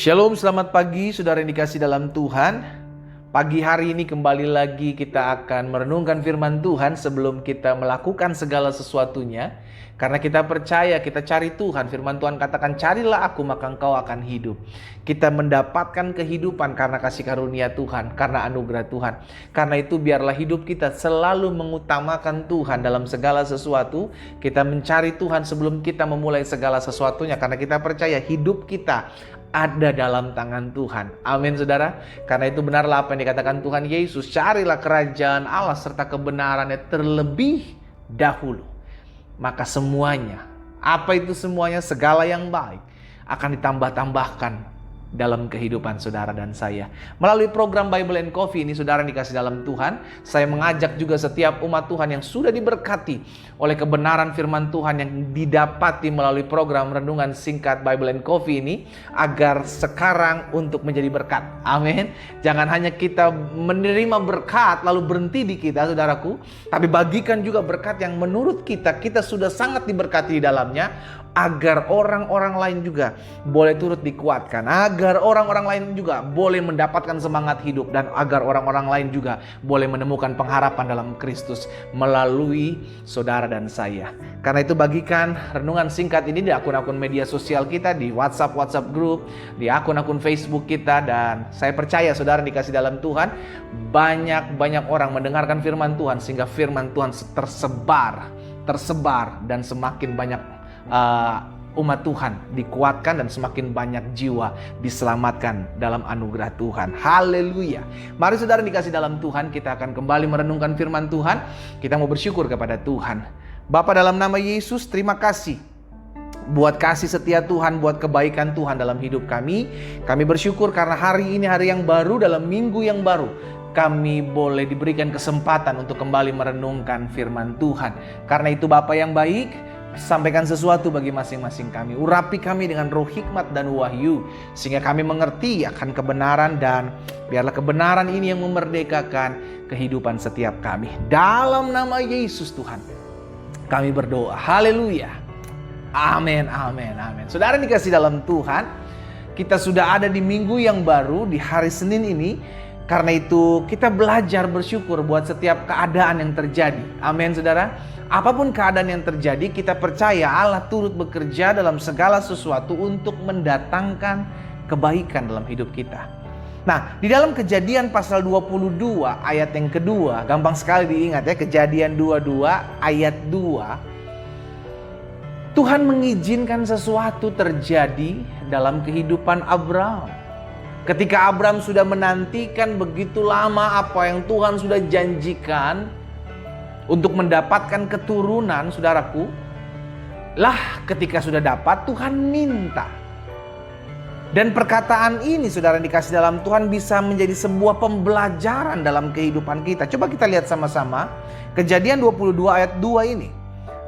Shalom, selamat pagi saudara yang dikasih dalam Tuhan. Pagi hari ini kembali lagi kita akan merenungkan firman Tuhan sebelum kita melakukan segala sesuatunya. Karena kita percaya, kita cari Tuhan. Firman Tuhan katakan, carilah aku maka engkau akan hidup. Kita mendapatkan kehidupan karena kasih karunia Tuhan, karena anugerah Tuhan. Karena itu biarlah hidup kita selalu mengutamakan Tuhan dalam segala sesuatu. Kita mencari Tuhan sebelum kita memulai segala sesuatunya. Karena kita percaya hidup kita ada dalam tangan Tuhan. Amin saudara. Karena itu benarlah apa yang dikatakan Tuhan Yesus. Carilah kerajaan Allah serta kebenarannya terlebih dahulu. Maka semuanya, apa itu semuanya? Segala yang baik akan ditambah-tambahkan dalam kehidupan saudara dan saya. Melalui program Bible and Coffee ini saudara yang dikasih dalam Tuhan, saya mengajak juga setiap umat Tuhan yang sudah diberkati oleh kebenaran firman Tuhan yang didapati melalui program renungan singkat Bible and Coffee ini, agar sekarang untuk menjadi berkat. Amin. Jangan hanya kita menerima berkat lalu berhenti di kita saudaraku, tapi bagikan juga berkat yang menurut kita sudah sangat diberkati di dalamnya, agar orang-orang lain juga boleh turut dikuatkan, agar orang-orang lain juga boleh mendapatkan semangat hidup, dan agar orang-orang lain juga boleh menemukan pengharapan dalam Kristus melalui saudara dan saya. Karena itu bagikan renungan singkat ini di akun-akun media sosial kita, di WhatsApp group, di akun-akun Facebook kita, dan saya percaya saudara dikasih dalam Tuhan, banyak orang mendengarkan firman Tuhan sehingga firman Tuhan tersebar dan semakin banyak umat Tuhan dikuatkan dan semakin banyak jiwa diselamatkan dalam anugerah Tuhan. Haleluya. Mari saudara dikasih dalam Tuhan, kita akan kembali merenungkan firman Tuhan. Kita mau bersyukur kepada Tuhan. Bapa, dalam nama Yesus, terima kasih buat kasih setia Tuhan, buat kebaikan Tuhan dalam hidup kami. Kami bersyukur karena hari ini hari yang baru, dalam minggu yang baru kami boleh diberikan kesempatan untuk kembali merenungkan firman Tuhan. Karena itu Bapa yang baik, sampaikan sesuatu bagi masing-masing kami. Urapi kami dengan roh hikmat dan wahyu, sehingga kami mengerti akan kebenaran, dan biarlah kebenaran ini yang memerdekakan kehidupan setiap kami. Dalam nama Yesus Tuhan, kami berdoa. Haleluya. Amin, amin, amin. Saudara dikasih dalam Tuhan, kita sudah ada di minggu yang baru, di hari Senin ini. Karena itu kita belajar bersyukur buat setiap keadaan yang terjadi. Amin saudara. Apapun keadaan yang terjadi, kita percaya Allah turut bekerja dalam segala sesuatu untuk mendatangkan kebaikan dalam hidup kita. Nah, di dalam Kejadian pasal 22 ayat yang kedua, gampang sekali diingat ya, Kejadian 22 ayat 2. Tuhan mengizinkan sesuatu terjadi dalam kehidupan Abraham. Ketika Abraham sudah menantikan begitu lama apa yang Tuhan sudah janjikan untuk mendapatkan keturunan, saudaraku, ketika sudah dapat, Tuhan minta. Dan perkataan ini, saudara dikasih dalam Tuhan, bisa menjadi sebuah pembelajaran dalam kehidupan kita. Coba kita lihat sama-sama Kejadian 22 ayat 2 ini.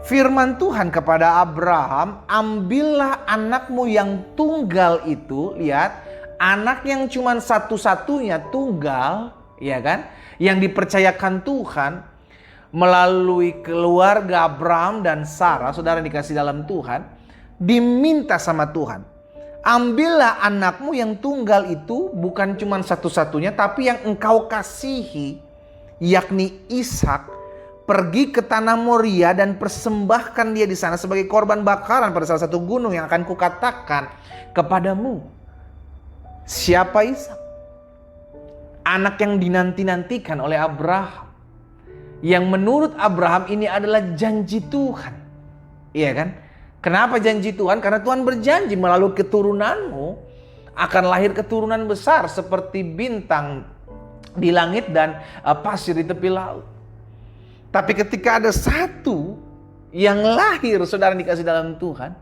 Firman Tuhan kepada Abraham, ambillah anakmu yang tunggal itu, lihat, anak yang cuma satu-satunya tunggal, ya kan, yang dipercayakan Tuhan melalui keluarga Abraham dan Sarah, saudara dikasih dalam Tuhan, diminta sama Tuhan, ambillah anakmu yang tunggal itu, bukan cuma satu-satunya, tapi yang engkau kasihi, yakni Ishak, pergi ke tanah Moria dan persembahkan dia di sana sebagai korban bakaran pada salah satu gunung yang akan kukatakan kepadamu. Siapa Ishak? Anak yang dinanti-nantikan oleh Abraham, yang menurut Abraham ini adalah janji Tuhan. Iya kan? Kenapa janji Tuhan? Karena Tuhan berjanji melalui keturunanmu akan lahir keturunan besar seperti bintang di langit dan pasir di tepi laut. Tapi ketika ada satu yang lahir, saudara dikasih dalam Tuhan,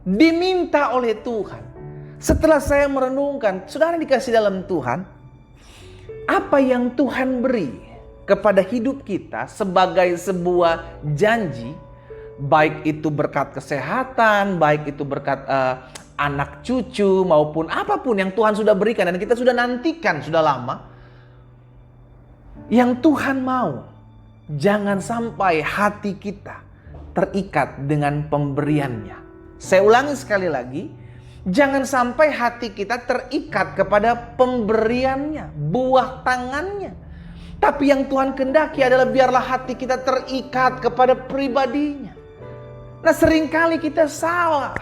diminta oleh Tuhan. Setelah saya merenungkan, saudara dikasih dalam Tuhan, apa yang Tuhan beri kepada hidup kita sebagai sebuah janji, baik itu berkat kesehatan, baik itu berkat anak cucu, maupun apapun yang Tuhan sudah berikan dan kita sudah nantikan sudah lama, yang Tuhan mau, jangan sampai hati kita terikat dengan pemberiannya. Saya ulangi sekali lagi, Jangan sampai hati kita terikat kepada pemberiannya, buah tangannya. Tapi yang Tuhan kehendaki adalah biarlah hati kita terikat kepada pribadinya. Nah, seringkali kita salah.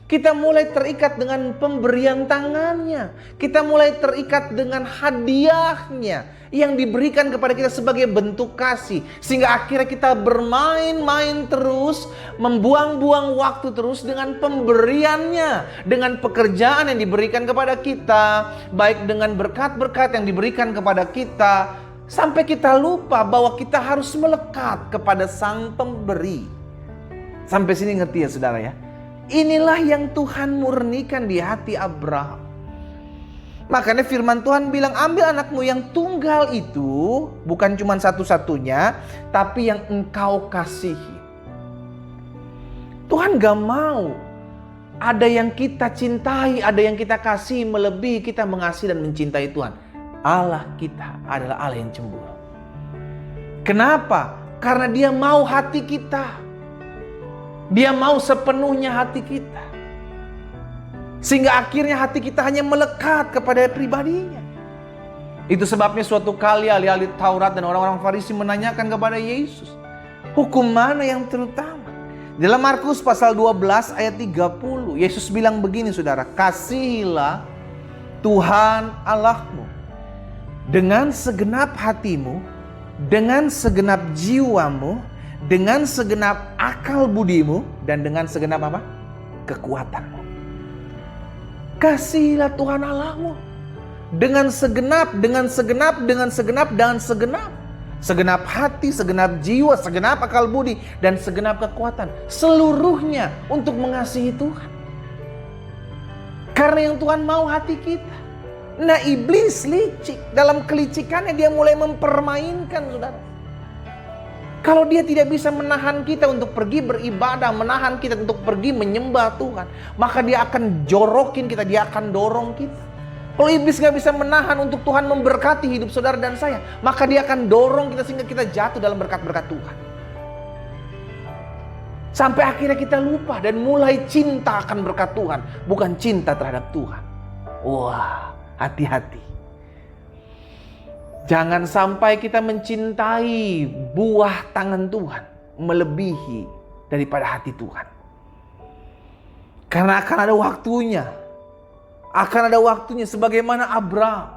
Kita mulai terikat dengan pemberian tangannya. Kita mulai terikat dengan hadiahnya yang diberikan kepada kita sebagai bentuk kasih. Sehingga akhirnya kita bermain-main terus, membuang-buang waktu terus dengan pemberiannya. Dengan pekerjaan yang diberikan kepada kita. Baik dengan berkat-berkat yang diberikan kepada kita. Sampai kita lupa bahwa kita harus melekat kepada Sang Pemberi. Sampai sini ngerti ya saudara ya? Inilah yang Tuhan murnikan di hati Abraham. Makanya firman Tuhan bilang, ambil anakmu yang tunggal itu, bukan cuma satu-satunya, tapi yang engkau kasihi. Tuhan gak mau ada yang kita cintai, ada yang kita kasih melebihi kita mengasihi dan mencintai Tuhan. Allah kita adalah Allah yang cemburu. Kenapa? Karena Dia mau hati kita. Dia mau sepenuhnya hati kita. Sehingga akhirnya hati kita hanya melekat kepada pribadinya. Itu sebabnya suatu kali ahli-ahli Taurat dan orang-orang Farisi menanyakan kepada Yesus, hukum mana yang terutama? Dalam Markus pasal 12 ayat 30, Yesus bilang begini saudara, kasihilah Tuhan Allahmu dengan segenap hatimu, dengan segenap jiwamu, dengan segenap akal budimu, dan dengan segenap apa? Kekuatanmu. Kasihilah Tuhan Allahmu dengan segenap, dengan segenap, dengan segenap, dan segenap. Segenap hati, segenap jiwa, segenap akal budi, dan segenap kekuatan. Seluruhnya untuk mengasihi Tuhan. Karena yang Tuhan mau hati kita. Nah, iblis licik. Dalam kelicikannya dia mulai mempermainkan saudara. Kalau dia tidak bisa menahan kita untuk pergi beribadah, menahan kita untuk pergi menyembah Tuhan, maka dia akan jorokin kita, dia akan dorong kita. Kalau iblis gak bisa menahan untuk Tuhan memberkati hidup saudara dan saya, maka dia akan dorong kita sehingga kita jatuh dalam berkat-berkat Tuhan. Sampai akhirnya kita lupa dan mulai cinta akan berkat Tuhan, bukan cinta terhadap Tuhan. Wah, hati-hati. Jangan sampai kita mencintai buah tangan Tuhan melebihi daripada hati Tuhan. Karena akan ada waktunya. Akan ada waktunya sebagaimana Abraham.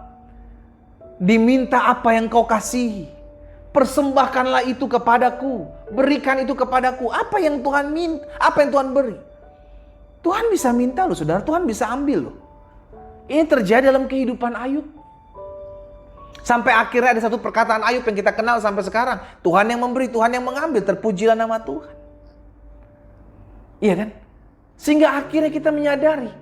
Diminta apa yang kau kasihi. Persembahkanlah itu kepadaku. Berikan itu kepadaku. Apa yang Tuhan minta? Apa yang Tuhan beri? Tuhan bisa minta loh saudara. Tuhan bisa ambil loh. Ini terjadi dalam kehidupan Ayub. Sampai akhirnya ada satu perkataan Ayub yang kita kenal sampai sekarang. Tuhan yang memberi, Tuhan yang mengambil. Terpujilah nama Tuhan. Iya kan? Sehingga akhirnya kita menyadari.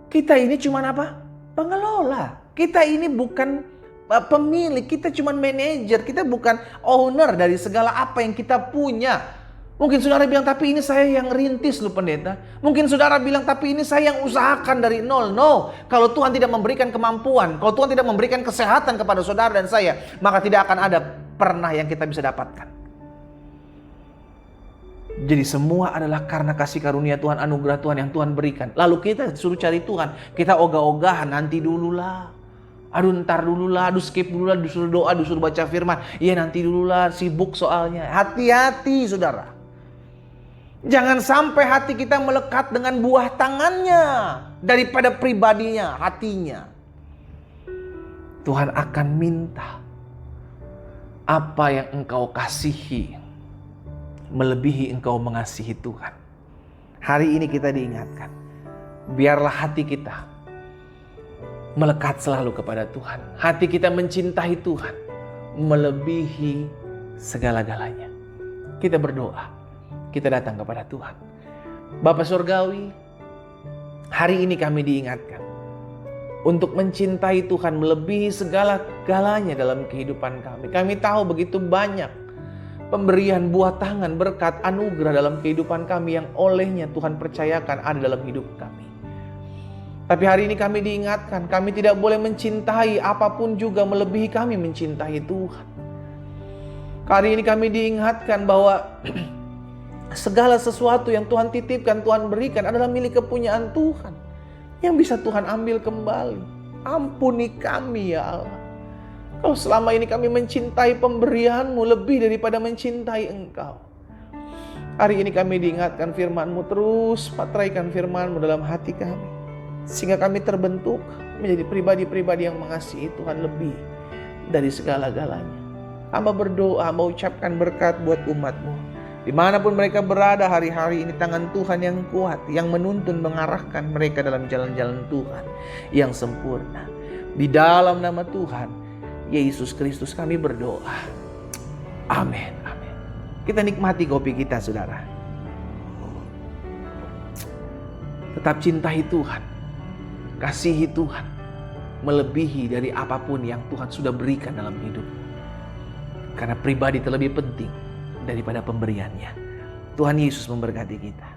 Kita ini cuma apa? Pengelola. Kita ini bukan pemilik. Kita cuma manajer. Kita bukan owner dari segala apa yang kita punya. Mungkin saudara bilang, tapi ini saya yang rintis loh pendeta. Mungkin saudara bilang, tapi ini saya yang usahakan dari nol. No, kalau Tuhan tidak memberikan kemampuan, kalau Tuhan tidak memberikan kesehatan kepada saudara dan saya, maka tidak akan ada pernah yang kita bisa dapatkan. Jadi semua adalah karena kasih karunia Tuhan, anugerah Tuhan yang Tuhan berikan. Lalu kita suruh cari Tuhan, kita ogah-ogahan, nanti dululah. Aduh ntar dululah, aduh skip dululah, disuruh doa, disuruh baca firman. Iya nanti dululah, sibuk soalnya. Hati-hati saudara. Jangan sampai hati kita melekat dengan buah tangannya daripada pribadinya, hatinya. Tuhan akan minta apa yang engkau kasihi melebihi engkau mengasihi Tuhan. Hari ini kita diingatkan, biarlah hati kita melekat selalu kepada Tuhan. Hati kita mencintai Tuhan melebihi segala-galanya. Kita berdoa. Kita datang kepada Tuhan. Bapa Surgawi, hari ini kami diingatkan untuk mencintai Tuhan melebihi segala-galanya dalam kehidupan kami. Kami tahu begitu banyak pemberian buah tangan, berkat, anugerah dalam kehidupan kami yang olehnya Tuhan percayakan ada dalam hidup kami. Tapi hari ini kami diingatkan, kami tidak boleh mencintai apapun juga melebihi kami mencintai Tuhan. Hari ini kami diingatkan bahwa segala sesuatu yang Tuhan titipkan, Tuhan berikan adalah milik kepunyaan Tuhan. yang bisa Tuhan ambil kembali. Ampuni kami ya Allah. Kalau selama ini kami mencintai pemberian-Mu lebih daripada mencintai Engkau. Hari ini kami diingatkan firman-Mu, terus patraikan firman-Mu dalam hati kami. Sehingga kami terbentuk menjadi pribadi-pribadi yang mengasihi Tuhan lebih dari segala-galanya. Hamba berdoa, hamba ucapkan berkat buat umat-Mu. Dimanapun mereka berada hari-hari ini, tangan Tuhan yang kuat, yang menuntun, mengarahkan mereka dalam jalan-jalan Tuhan yang sempurna. Di dalam nama Tuhan Yesus Kristus kami berdoa. Amin. Amin. Kita nikmati kopi kita, saudara. Tetap cintai Tuhan. Kasihi Tuhan. Melebihi dari apapun yang Tuhan sudah berikan dalam hidup. Karena pribadi terlebih penting daripada pemberiannya. Tuhan Yesus memberkati kita.